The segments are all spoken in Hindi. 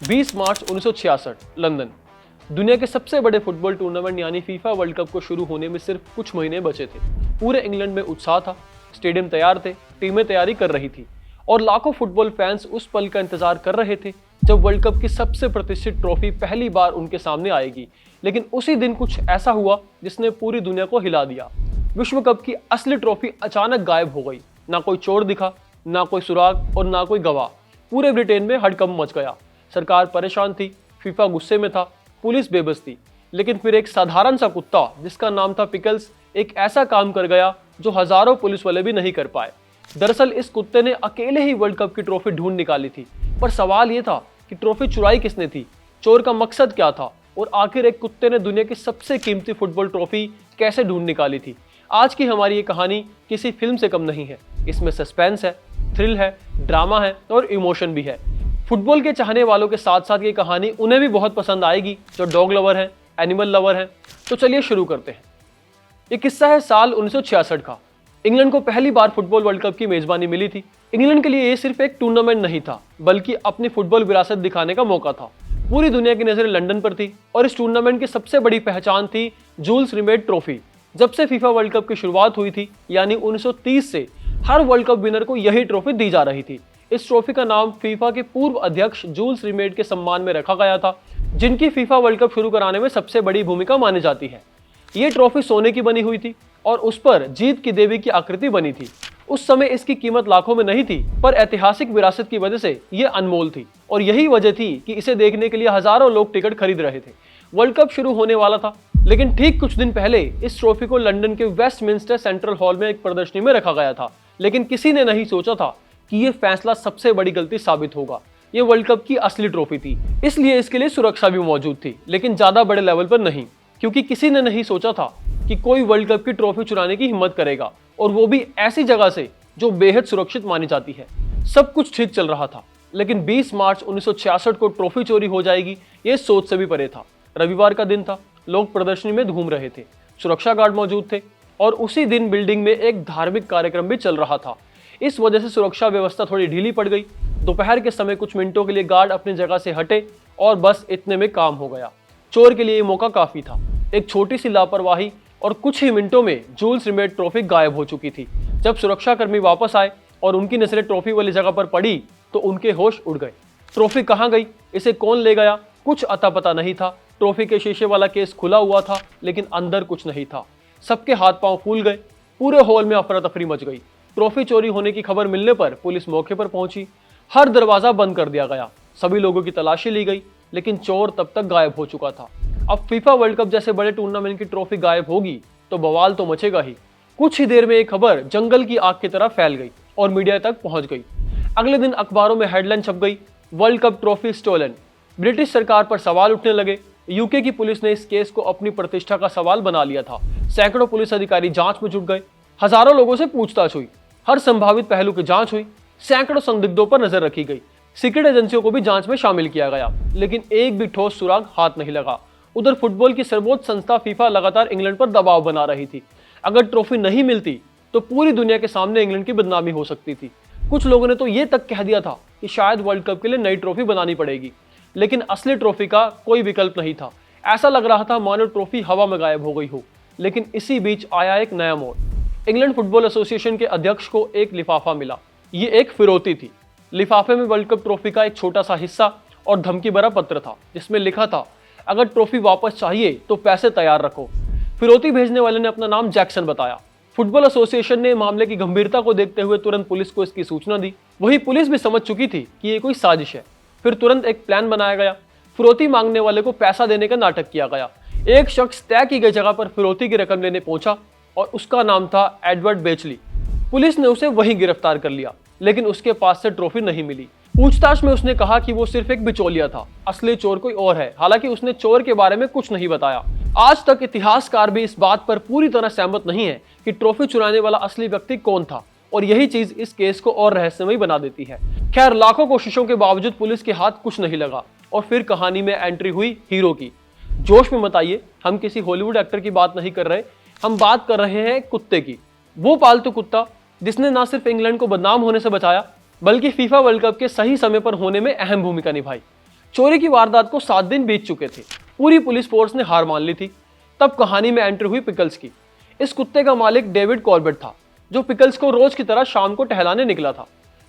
20 मार्च 1966 लंदन। दुनिया के सबसे बड़े फुटबॉल टूर्नामेंट यानी फीफा वर्ल्ड कप को शुरू होने में सिर्फ कुछ महीने बचे थे। पूरे इंग्लैंड में उत्साह था, स्टेडियम तैयार थे, टीमें तैयारी कर रही थी और लाखों फुटबॉल फैंस उस पल का इंतजार कर रहे थे जब वर्ल्ड कप की सबसे प्रतिष्ठित ट्रॉफी पहली बार उनके सामने आएगी। लेकिन उसी दिन कुछ ऐसा हुआ जिसने पूरी दुनिया को हिला दिया। विश्व कप की असली ट्रॉफी अचानक गायब हो गई। ना कोई चोर दिखा, ना कोई सुराग और ना कोई गवाह। पूरे ब्रिटेन में हड़कंप मच गया। सरकार परेशान थी, फीफा गुस्से में था, पुलिस बेबस थी। लेकिन फिर एक साधारण सा कुत्ता जिसका नाम था पिकल्स एक ऐसा काम कर गया जो हजारों पुलिस वाले भी नहीं कर पाए। दरअसल इस कुत्ते ने अकेले ही वर्ल्ड कप की ट्रॉफी ढूंढ निकाली थी। पर सवाल यह था कि ट्रॉफी चुराई किसने थी, चोर का मकसद क्या था और आखिर एक कुत्ते ने दुनिया की सबसे कीमती फुटबॉल ट्रॉफी कैसे ढूंढ निकाली थी। आज की हमारी ये कहानी किसी फिल्म से कम नहीं है। इसमें सस्पेंस है, थ्रिल है, ड्रामा है और इमोशन भी है। फुटबॉल के चाहने वालों के साथ साथ ये कहानी उन्हें भी बहुत पसंद आएगी जो डॉग लवर हैं, एनिमल लवर हैं। तो चलिए शुरू करते हैं। ये किस्सा है साल 1966 का। इंग्लैंड को पहली बार फुटबॉल वर्ल्ड कप की मेजबानी मिली थी। इंग्लैंड के लिए ये सिर्फ एक टूर्नामेंट नहीं था बल्कि अपनी फुटबॉल विरासत दिखाने का मौका था। पूरी दुनिया की नजरें लंदन पर थी और इस टूर्नामेंट की सबसे बड़ी पहचान थी जूल्स रिमेट ट्रॉफी। जब से फीफा वर्ल्ड कप की शुरुआत हुई थी यानी 1930 से हर वर्ल्ड कप विनर को यही ट्रॉफी दी जा रही थी। इस ट्रॉफी का नाम फीफा के पूर्व अध्यक्ष जूल्स रिमेट के सम्मान में रखा गया था, जिनकी फीफा वर्ल्ड कप शुरू कराने में सबसे बड़ी भूमिका मानी जाती है। ये ट्रॉफी सोने की बनी हुई थी और उस पर जीत की देवी की आकृति बनी थी। उस समय इसकी कीमत लाखों में नहीं थी, पर ऐतिहासिक विरासत की वजह से ये अनमोल थी और यही वजह थी कि इसे देखने के लिए हजारों लोग टिकट खरीद रहे थे। वर्ल्ड कप शुरू होने वाला था, लेकिन ठीक कुछ दिन पहले इस ट्रॉफी को लंदन के वेस्टमिंस्टर सेंट्रल हॉल में एक प्रदर्शनी में रखा गया था। लेकिन किसी ने नहीं सोचा था कि यह फैसला सबसे बड़ी गलती साबित होगा। यह वर्ल्ड कप की असली ट्रॉफी थी, इसलिए इसके लिए सुरक्षा भी मौजूद थी, लेकिन ज्यादा बड़े लेवल पर नहीं, क्योंकि किसी ने नहीं सोचा था कि कोई वर्ल्ड कप की ट्रॉफी चुराने की हिम्मत करेगा, और वो भी ऐसी जगह से जो बेहद सुरक्षित मानी जाती है। सब कुछ ठीक चल रहा था, लेकिन 20 मार्च 1966 को ट्रॉफी चोरी हो जाएगी ये सोच से भी परे था। रविवार का दिन था, लोग प्रदर्शनी में घूम रहे थे, सुरक्षा गार्ड मौजूद थे और उसी दिन बिल्डिंग में एक धार्मिक कार्यक्रम भी चल रहा था। इस वजह से सुरक्षा व्यवस्था थोड़ी ढीली पड़ गई। दोपहर के समय कुछ मिनटों के लिए गार्ड अपनी जगह से हटे और बस इतने में काम हो गया। चोर के लिए ये मौका काफी था। एक छोटी सी लापरवाही और कुछ ही मिनटों में जूल्स रिमेट ट्रॉफी गायब हो चुकी थी। जब सुरक्षाकर्मी वापस आए और उनकी नजरें ट्रॉफी वाली जगह पर पड़ी तो उनके होश उड़ गए। ट्रॉफी कहाँ गई, इसे कौन ले गया, कुछ अता पता नहीं था। ट्रॉफी के शीशे वाला केस खुला हुआ था, लेकिन अंदर कुछ नहीं था। सबके हाथ पांव फूल गए, पूरे हॉल में अफरा तफरी मच गई। ट्रॉफी चोरी होने की खबर मिलने पर पुलिस मौके पर पहुंची। हर दरवाजा बंद कर दिया गया, सभी लोगों की तलाशी ली गई, लेकिन चोर तब तक गायब हो चुका था। अब फीफा वर्ल्ड कप जैसे बड़े टूर्नामेंट की ट्रॉफी गायब होगी तो बवाल तो मचेगा ही। कुछ ही देर में एक खबर जंगल की आग की तरह फैल गई और मीडिया तक पहुंच गई। अगले दिन अखबारों में हेडलाइन छप गई, world cup trophy stolen. British सरकार पर सवाल उठने लगे। यूके की पुलिस ने इस केस को अपनी प्रतिष्ठा का सवाल बना लिया था। सैकड़ों पुलिस अधिकारी जांच में जुट गए। हजारों लोगों से पूछताछ हुई, हर संभावित पहलू की जांच हुई। सैकड़ों संदिग्धों पर नजर रखी गई। सीक्रेट एजेंसियों को भी जांच में शामिल किया गया, लेकिन एक भी ठोस सुराग हाथ नहीं लगा। उधर फुटबॉल की सर्वोच्च संस्था फीफा लगातार इंग्लैंड पर दबाव बना रही थी। अगर ट्रॉफी नहीं मिलती तो पूरी दुनिया के सामने इंग्लैंड की बदनामी हो सकती थी। कुछ लोगों ने तो ये तक कह दिया था कि शायद वर्ल्ड कप के लिए नई ट्रॉफी बनानी पड़ेगी, लेकिन असली ट्रॉफी का कोई विकल्प नहीं था। ऐसा लग रहा था मानो ट्रॉफी हवा में गायब हो गई हो। लेकिन इसी बीच आया एक नया मोड़। इंग्लैंड फुटबॉल एसोसिएशन के अध्यक्ष को एक लिफाफा मिला। ये एक फिरौती थी। लिफाफे में वर्ल्ड कप ट्रॉफी का एक छोटा सा हिस्सा और धमकी भरा पत्र था, जिसमें लिखा था, अगर ट्रॉफी वापस चाहिए तो पैसे तैयार रखो। फिरौती भेजने वाले ने अपना नाम जैक्सन बताया। फुटबॉल एसोसिएशन ने मामले की गंभीरता को देखते हुए तुरंत पुलिस को इसकी सूचना दी। वही पुलिस भी समझ चुकी थी कि ये कोई साजिश है। फिर तुरंत एक प्लान बनाया गया। फिरौती मांगने वाले को पैसा देने का नाटक किया गया। एक शख्स तय की गई जगह पर फिरौती की रकम लेने पहुंचा और उसका नाम था एडवर्ड बेचली। पुलिस ने उसे वहीं गिरफ्तार कर लिया, लेकिन उसके पास से ट्रॉफी नहीं मिली। पूछताछ में उसने कहा कि वो सिर्फ एक बिचौलिया था, असली चोर कोई और है। हालांकि उसने चोर के बारे में कुछ नहीं बताया। आज तक इतिहासकार भी इस बात पर पूरी तरह सहमत नहीं है कि ट्रॉफी चुराने वाला असली व्यक्ति कौन था, और यही चीज इस केस को और रहस्यमयी बना देती है। खैर, लाखों कोशिशों के बावजूद पुलिस के हाथ कुछ नहीं लगा और फिर कहानी में एंट्री हुई हीरो की। जोश में मत आइए, हम किसी हॉलीवुड एक्टर की बात नहीं कर रहे, हम बात कर रहे हैं कुत्ते की। वो पालतू कुत्ता जिसने न सिर्फ इंग्लैंड को बदनाम होने से बचाया, बल्कि फीफा वर्ल्ड कप के सही समय पर होने में अहम भूमिका निभाई। चोरी की वारदात को 7 दिन बीत चुके थे। पूरी पुलिस फोर्स ने हार मान ली थी। तब कहानी में एंट्री हुई पिकल्स की। इस कुत्ते का मालिक डेविड कॉर्बेट था, जो पिकल्स को रोज की तरह शाम को टहलाने निकला था।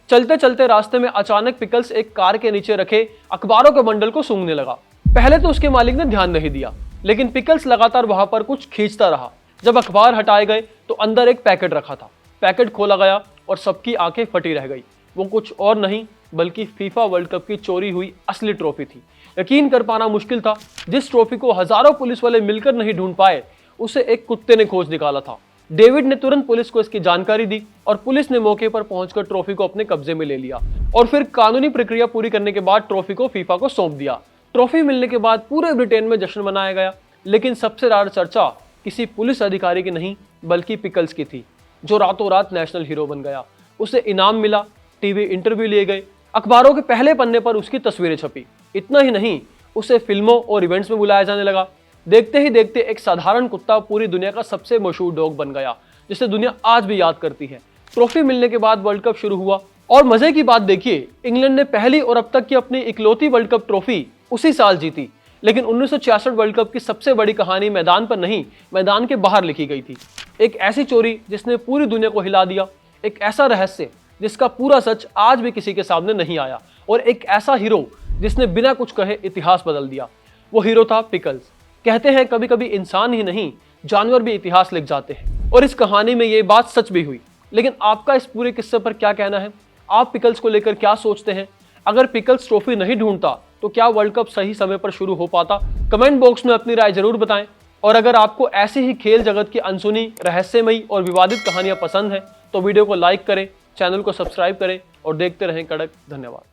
चलते चलते रास्ते में अचानक पिकल्स एक कार के नीचे रखे अखबारों के बंडल को सूंघने लगा। पहले तो उसके मालिक ने ध्यान नहीं दिया, लेकिन पिकल्स लगातार वहां पर कुछ खींचता रहा। जब अखबार हटाए गए तो अंदर एक पैकेट रखा था। पैकेट खोला गया और सबकी आंखें फटी रह गई। वो कुछ और नहीं बल्कि फीफा वर्ल्ड कप की चोरी हुई असली ट्रॉफी थी। यकीन कर पाना मुश्किल था, जिस ट्रॉफी को हजारों पुलिस वाले मिलकर नहीं ढूंढ पाए, उसे एक कुत्ते ने खोज निकाला था। डेविड ने तुरंत पुलिस को इसकी जानकारी दी और पुलिस ने मौके पर पहुंचकर ट्रॉफी को अपने कब्जे में ले लिया और फिर कानूनी प्रक्रिया पूरी करने के बाद ट्रॉफी को फीफा को सौंप दिया। ट्रॉफी मिलने के बाद पूरे ब्रिटेन में जश्न मनाया गया, लेकिन सबसे ज्यादा चर्चा किसी पुलिस अधिकारी की नहीं बल्कि पिकल्स की थी, जो रातों रात नेशनल हीरो बन गया। उसे इनाम मिला, टीवी इंटरव्यू लिए गए, अखबारों के पहले पन्ने पर उसकी तस्वीरें छपी। इतना ही नहीं, उसे फिल्मों और इवेंट्स में बुलाया जाने लगा। देखते ही देखते एक साधारण कुत्ता पूरी दुनिया का सबसे मशहूर डॉग बन गया, जिसे दुनिया आज भी याद करती है। ट्रॉफी मिलने के बाद वर्ल्ड कप शुरू हुआ और मजे की बात देखिए, इंग्लैंड ने पहली और अब तक की अपनी इकलौती वर्ल्ड कप ट्रॉफी उसी साल जीती। लेकिन 1966 वर्ल्ड कप की सबसे बड़ी कहानी मैदान पर नहीं, मैदान के बाहर लिखी गई थी। एक ऐसी चोरी जिसने पूरी दुनिया को हिला दिया, एक ऐसा रहस्य जिसका पूरा सच आज भी किसी के सामने नहीं आया, और एक ऐसा हीरो जिसने बिना कुछ कहे इतिहास बदल दिया। वो हीरो था पिकल्स। कहते हैं कभी कभी इंसान ही नहीं, जानवर भी इतिहास लिख जाते हैं, और इस कहानी में ये बात सच भी हुई। लेकिन आपका इस पूरे किस्से पर क्या कहना है? आप पिकल्स को लेकर क्या सोचते हैं? अगर पिकल्स ट्रॉफी नहीं ढूंढता तो क्या वर्ल्ड कप सही समय पर शुरू हो पाता? कमेंट बॉक्स में अपनी राय जरूर बताएं। और अगर आपको ऐसी ही खेल जगत की अनसुनी, रहस्यमयी और विवादित कहानियां पसंद हैं तो वीडियो को लाइक करें, चैनल को सब्सक्राइब करें और देखते रहें कड़क। धन्यवाद।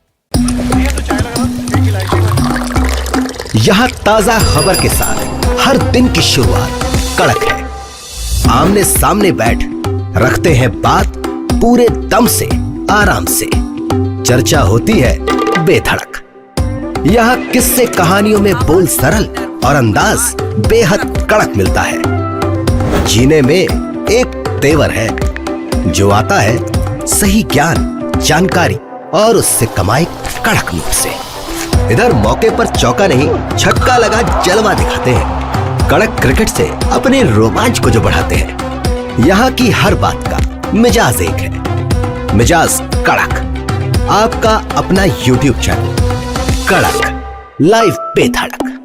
यहाँ ताजा खबर के साथ हर दिन की शुरुआत कड़क है। आमने सामने बैठ रखते हैं बात पूरे दम से, आराम से। चर्चा होती है बेधड़क। यहाँ किस्से कहानियों में बोल सरल और अंदाज बेहद कड़क मिलता है। जीने में एक तेवर है जो आता है सही ज्ञान, जानकारी और उससे कमाई कड़क नोट से। इधर मौके पर चौका नहीं, छक्का लगा जलवा दिखाते हैं। कड़क क्रिकेट से अपने रोमांच को जो बढ़ाते हैं। यहाँ की हर बात का मिजाज एक है, मिजाज कड़क। आपका अपना YouTube चैनल कड़क, लाइव बेधड़क।